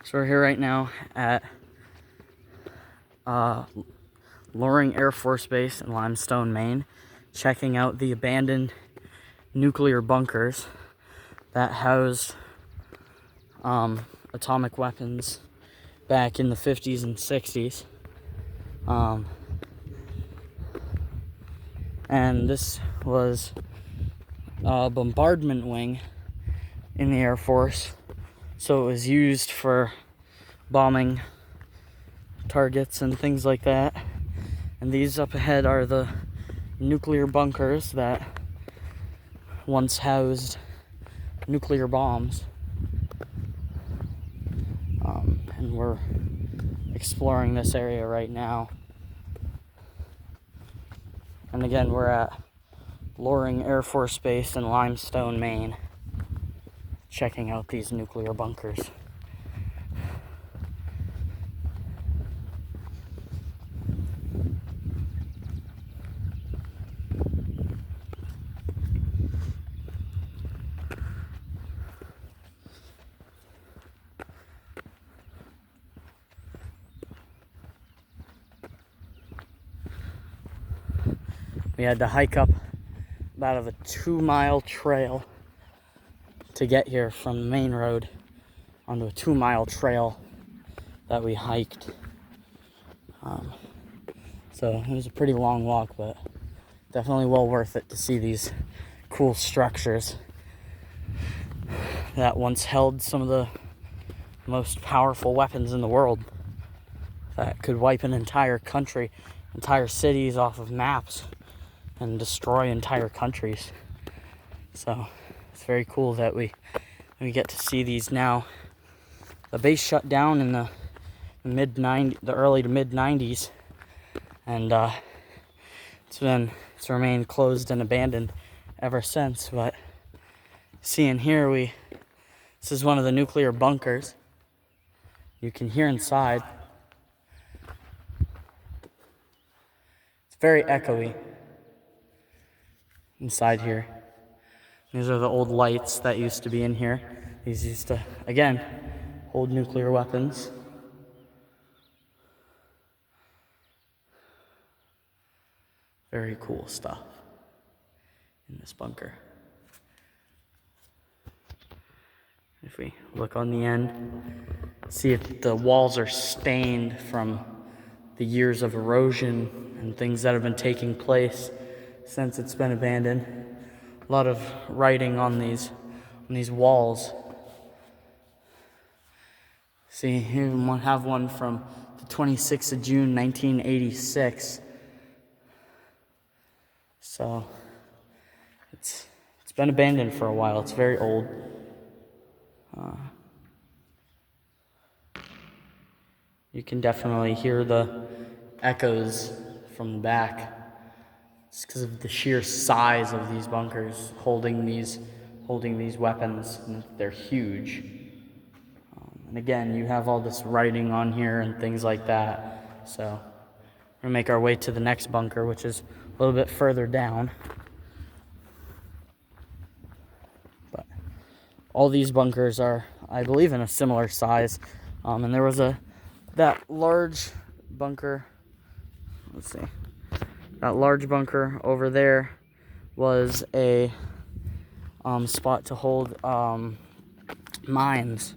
So we're here right now at Loring Air Force Base in Limestone, Maine, checking out the abandoned nuclear bunkers that housed atomic weapons back in the 50s and 60s. And this was a bombardment wing in the Air Force, so it was used for bombing targets and things like that. And these up ahead are the nuclear bunkers that once housed nuclear bombs. And we're exploring this area right now. And again, we're at Loring Air Force Base in Limestone, Maine, checking out these nuclear bunkers. We had to hike up about a 2-mile trail to get here from the main road onto a 2-mile trail that we hiked. So it was a pretty long walk, but definitely well worth it to see these cool structures that once held some of the most powerful weapons in the world that could wipe an entire country, entire cities off of maps and destroy entire countries. So it's very cool that we get to see these now. The base shut down in the early to mid 90s, and it's remained closed and abandoned ever since. But seeing here, this is one of the nuclear bunkers. You can hear inside. It's very echoey inside here. These are the old lights that used to be in here. These used to, again, hold nuclear weapons. Very cool stuff in this bunker. If we look on the end, see if the walls are stained from the years of erosion and things that have been taking place since it's been abandoned. A lot of writing on these walls. See, here we have one from the 26th of June, 1986. So it's been abandoned for a while. It's very old. You can definitely hear the echoes from the back. It's because of the sheer size of these bunkers holding these weapons. And they're huge. And again, you have all this writing on here and things like that. So we're gonna make our way to the next bunker, which is a little bit further down. But all these bunkers are, I believe, in a similar size. And there was that large bunker. Let's see. That large bunker over there was a spot to hold mines.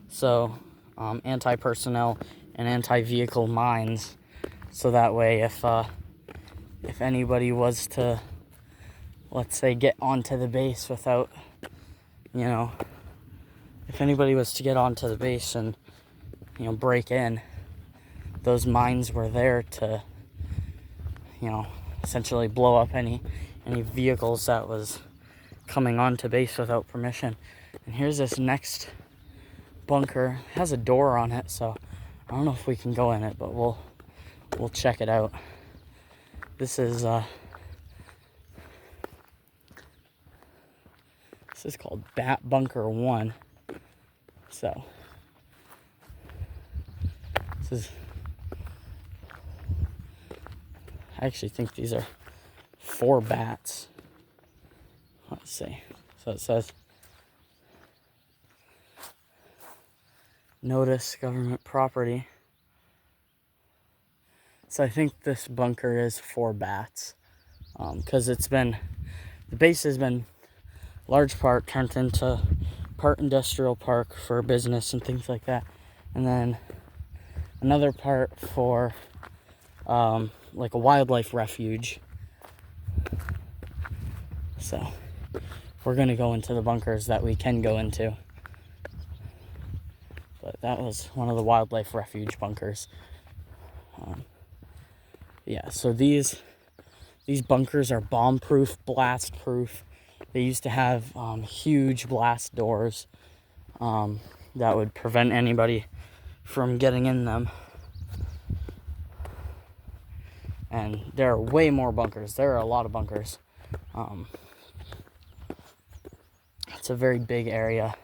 So anti-personnel and anti-vehicle mines. So that way, if anybody was to, let's say, get onto the base without, if anybody was to get onto the base and, break in, those mines were there to, essentially blow up any vehicles that was coming onto base without permission. And here's this next bunker. It has a door on it, so I don't know if we can go in it, but we'll check it out. This is called Bat Bunker 1. So I actually think these are 4 bats. Let's see. So it says notice government property. So I think this bunker is for bats, because the base has been large part turned into part industrial park for business and things like that, and then another part for like a wildlife refuge. So we're gonna go into the bunkers that we can go into, but that was one of the wildlife refuge bunkers. Yeah, so these bunkers are bomb-proof, blast-proof. They used to have huge blast doors that would prevent anybody from getting in them. And there are way more bunkers. There are a lot of bunkers. It's a very big area.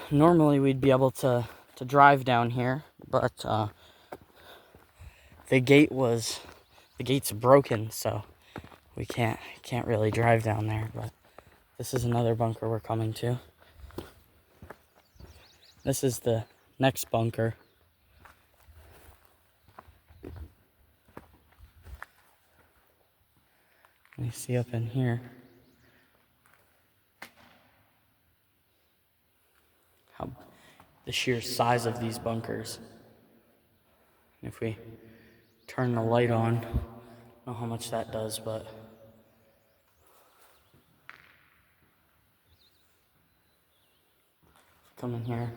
Normally we'd be able to drive down here, but the gate's broken, so we can't really drive down there. But this is another bunker we're coming to. This is the next bunker. Let me see up in here. How the sheer size of these bunkers. If we turn the light on, I don't know how much that does, but come in here.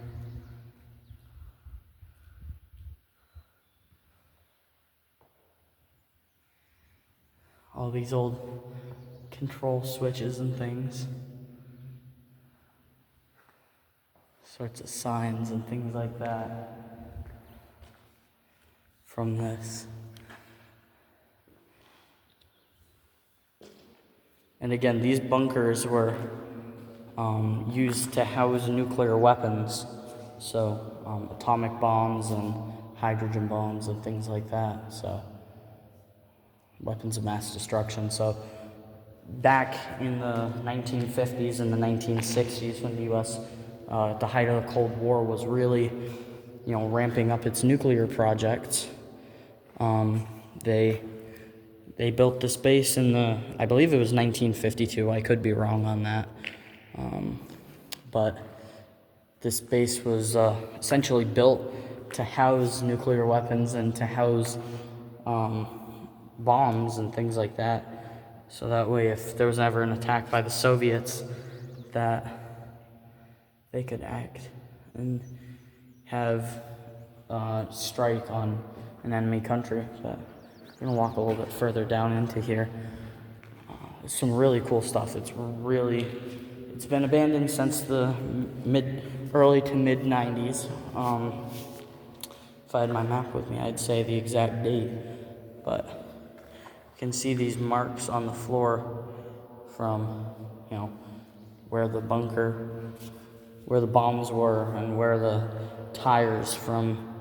All these old control switches and things. Sorts of signs and things like that from this. And again, these bunkers were used to house nuclear weapons, so atomic bombs and hydrogen bombs and things like that, so weapons of mass destruction. So back in the 1950s and the 1960s, when the U.S., at the height of the Cold War, was really, ramping up its nuclear projects, they built this base in I believe it was 1952. I could be wrong on that. But this base was essentially built to house nuclear weapons and to house bombs and things like that. So that way, if there was ever an attack by the Soviets, that they could act and have strike on an enemy country. But we're gonna walk a little bit further down into here. There's some really cool stuff. It's been abandoned since the early to mid 90s. If I had my map with me, I'd say the exact date, but you can see these marks on the floor from, where the bombs were and where the tires from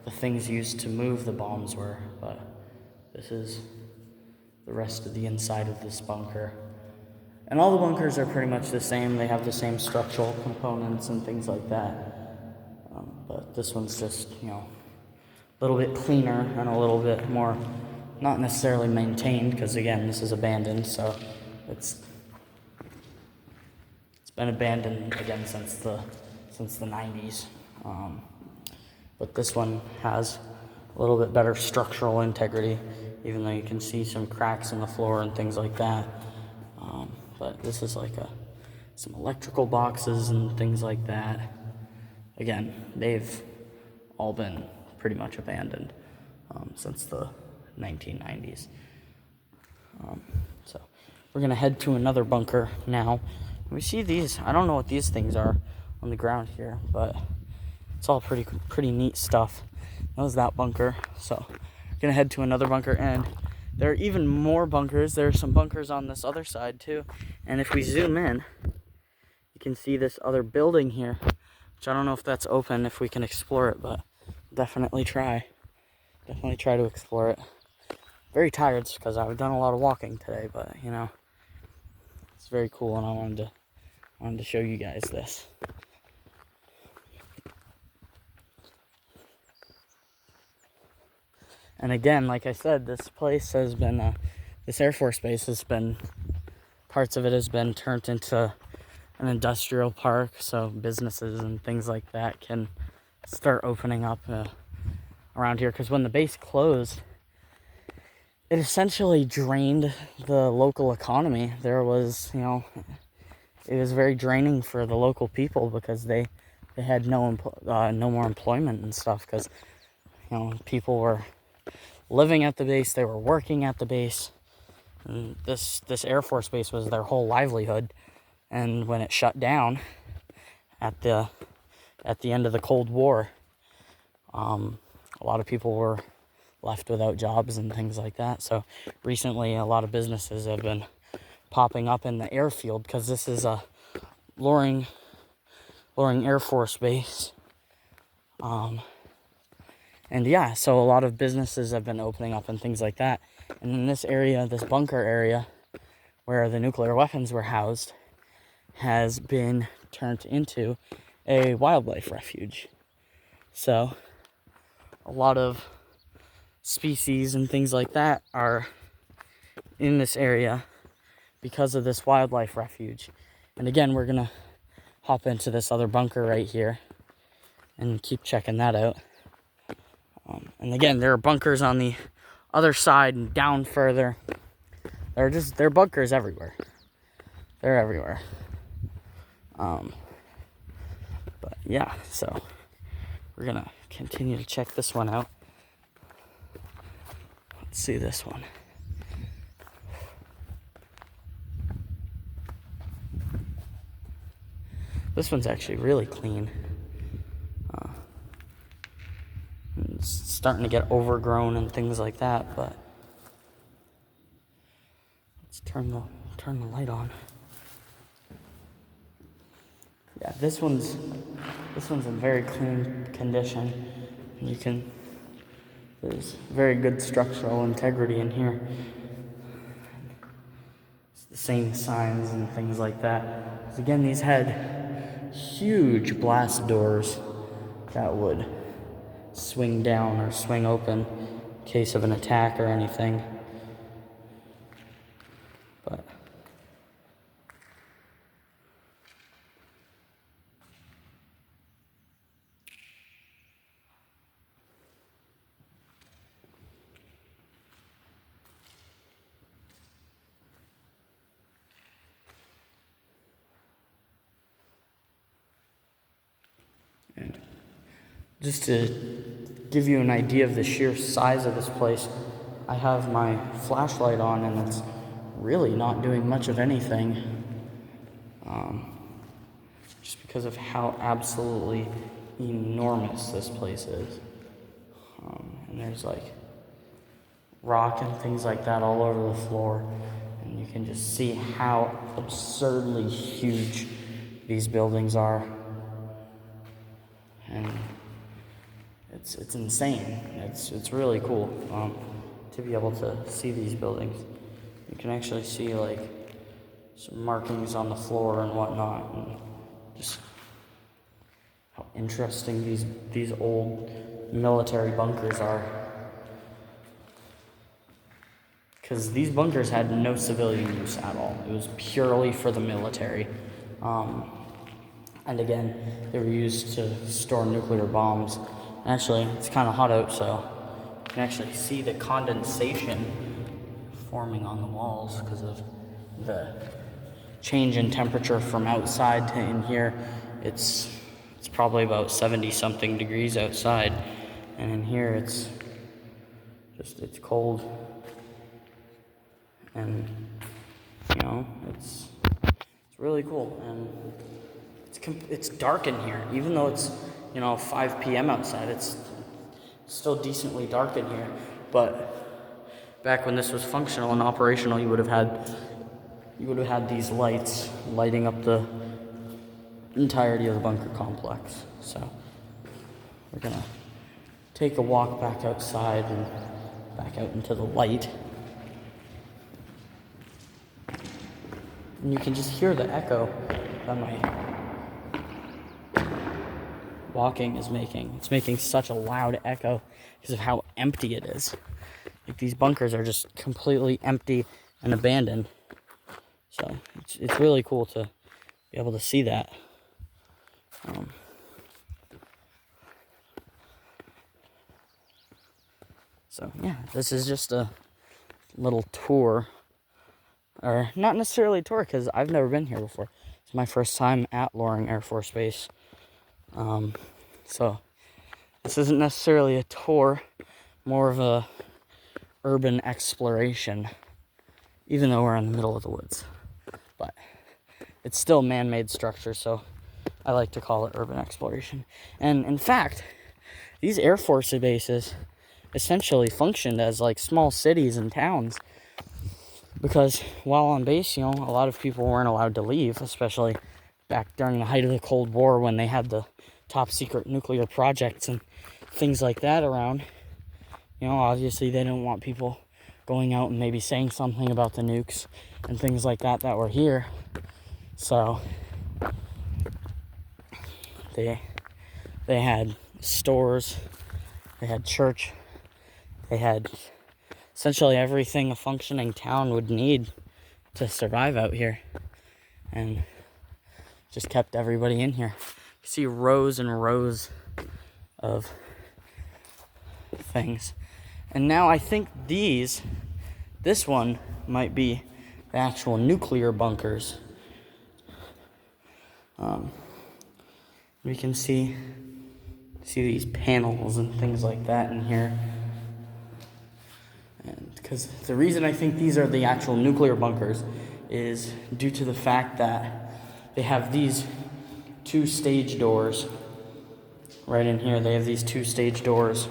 the things used to move the bombs were. But this is the rest of the inside of this bunker. And all the bunkers are pretty much the same. They have the same structural components and things like that. But this one's just, a little bit cleaner and a little bit more, not necessarily maintained, because again, this is abandoned, so it's been abandoned again since the 90s. But this one has a little bit better structural integrity, even though you can see some cracks in the floor and things like that. But this is like some electrical boxes and things like that. Again, they've all been pretty much abandoned since the 1990s. So we're gonna head to another bunker now. We see these, I don't know what these things are on the ground here, but it's all pretty neat stuff. That was that bunker. So we're gonna head to another bunker, and there are even more bunkers. There are some bunkers on this other side too. And if we zoom in, you can see this other building here, which I don't know if that's open, if we can explore it, but definitely try to explore it. Very tired because I've done a lot of walking today, but it's very cool, and I wanted to show you guys this. And again, like I said, this place has been, this Air Force Base has been, parts of it has been turned into an industrial park, so businesses and things like that can start opening up around here. Because when the base closed, it essentially drained the local economy. There was, it was very draining for the local people because they had no more employment and stuff, because people were living at the base, they were working at the base, and this Air Force Base was their whole livelihood. And when it shut down at the end of the Cold War, a lot of people were left without jobs and things like that. So recently, a lot of businesses have been popping up in the airfield, because this is a Loring Air Force Base. And yeah, so a lot of businesses have been opening up and things like that. And in this area, this bunker area where the nuclear weapons were housed, has been turned into a wildlife refuge. So a lot of species and things like that are in this area because of this wildlife refuge. And again, we're gonna hop into this other bunker right here and keep checking that out. And again, there are bunkers on the other side and down further. There are bunkers everywhere. They're everywhere. But yeah, so we're gonna continue to check this one out. Let's see this one. This one's actually really clean. It's starting to get overgrown and things like that, but let's turn the light on. Yeah, this one's in very clean condition. There's very good structural integrity in here. It's the same signs and things like that. Because again, these had huge blast doors that would swing down or swing open in case of an attack or anything. But just to give you an idea of the sheer size of this place, I have my flashlight on and it's really not doing much of anything. Just because of how absolutely enormous this place is. And there's like rock and things like that all over the floor. And you can just see how absurdly huge these buildings are. And it's insane. It's really cool to be able to see these buildings. You can actually see like some markings on the floor and whatnot, and just how interesting these old military bunkers are. Because these bunkers had no civilian use at all. It was purely for the military. And again, they were used to store nuclear bombs. Actually, it's kind of hot out, so you can actually see the condensation forming on the walls because of the change in temperature from outside to in here. It's probably about 70-something degrees outside, and in here it's cold. And it's really cool, and it's dark in here, even though it's 5 p.m. outside. It's still decently dark in here. But back when this was functional and operational, you would have had these lights lighting up the entirety of the bunker complex. So we're gonna take a walk back outside and back out into the light. And you can just hear the echo on walking is making. It's making such a loud echo because of how empty it is. Like, these bunkers are just completely empty and abandoned. So it's really cool to be able to see that. So yeah, this is just a little tour, or not necessarily a tour because I've never been here before. It's my first time at Loring Air Force Base. So this isn't necessarily a tour, more of a urban exploration, even though we're in the middle of the woods. But it's still man-made structure, so I like to call it urban exploration. And in fact, these Air Force bases essentially functioned as like small cities and towns, because while on base, a lot of people weren't allowed to leave, especially back during the height of the Cold War when they had the top secret nuclear projects and things like that around. Obviously they didn't want people going out and maybe saying something about the nukes and things like that were here. So they had stores, they had church, they had essentially everything a functioning town would need to survive out here, and just kept everybody in here. You see rows and rows of things. And now I think this one might be the actual nuclear bunkers. We can see these panels and things like that in here. And because the reason I think these are the actual nuclear bunkers is due to the fact that they have these 2 stage doors right in here. They have these 2 stage doors,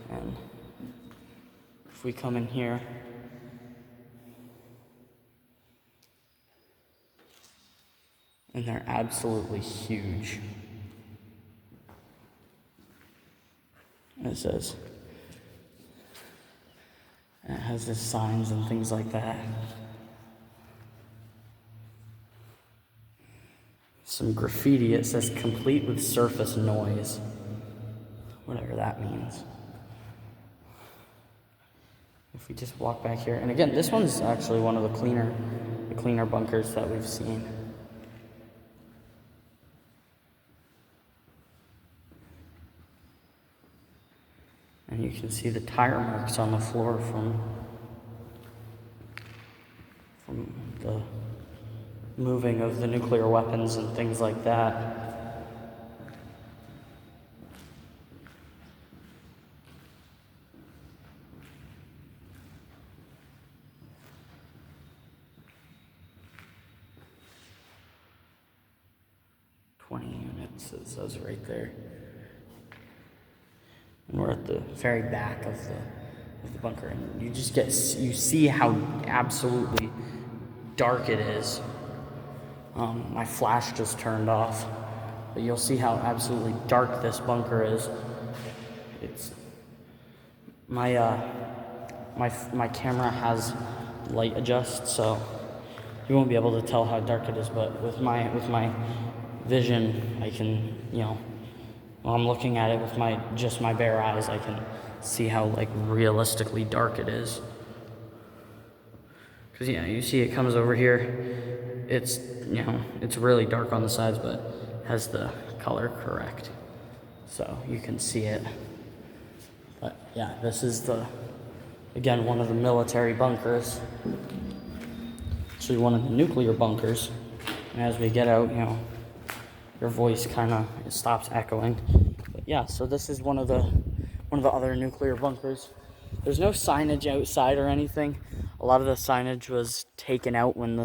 and if we come in here, and they're absolutely huge. It says, it has the signs and things like that. Some graffiti. It says complete with surface noise, whatever that means. If we just walk back here, and again, this one's actually one of the cleaner bunkers that we've seen. And you can see the tire marks on the floor from the moving of the nuclear weapons and things like that. Units, it says right there. And we're at the very back of the bunker, and you see how absolutely dark it is. My flash just turned off, but you'll see how absolutely dark this bunker is. It's my camera has light adjust, so you won't be able to tell how dark it is, but with my vision, I can, while I'm looking at it with my bare eyes, I can see how realistically dark it is. Because you see it comes over here, it's it's really dark on the sides, but has the color correct, so you can see it. But yeah, this is again one of the military bunkers, actually one of the nuclear bunkers. And as we get out, your voice kind of stops echoing. But yeah, so this is one of the other nuclear bunkers. There's no signage outside or anything. A lot of the signage was taken out when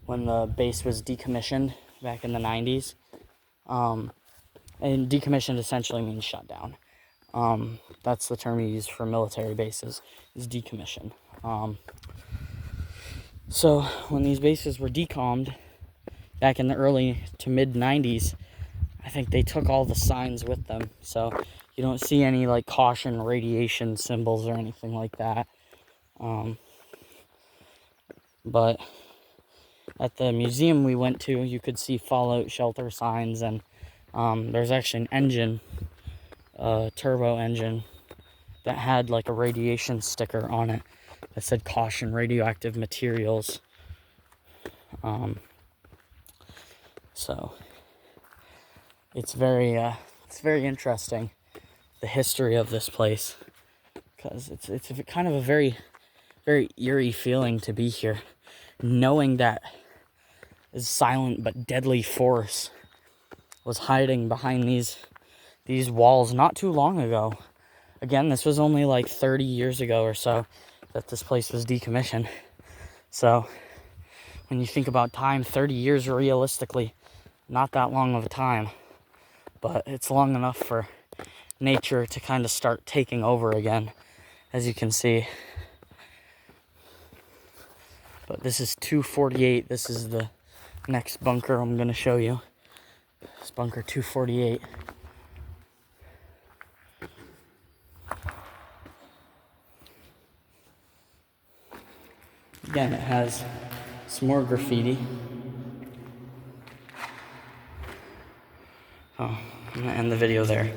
the base was decommissioned back in the 90s. And decommissioned essentially means shut down. That's the term you use for military bases, is decommission. So when these bases were decommed back in the early to mid 90s, I think they took all the signs with them. So you don't see any caution radiation symbols or anything like that. But at the museum we went to, you could see fallout shelter signs and There's actually an engine, a turbo engine, that had like a radiation sticker on it that said caution radioactive materials. So it's very interesting, the history of this place, because it's kind of a very eerie feeling to be here, knowing that this silent but deadly force was hiding behind these walls not too long ago. Again, this was only like 30 years ago or so that this place was decommissioned. So when you think about time, 30 years realistically, not that long of a time, but it's long enough for nature to kind of start taking over again, as you can see. But this is 248. This is the next bunker I'm going to show you. It's bunker 248. Again, it has some more graffiti. Oh, I'm going to end the video there.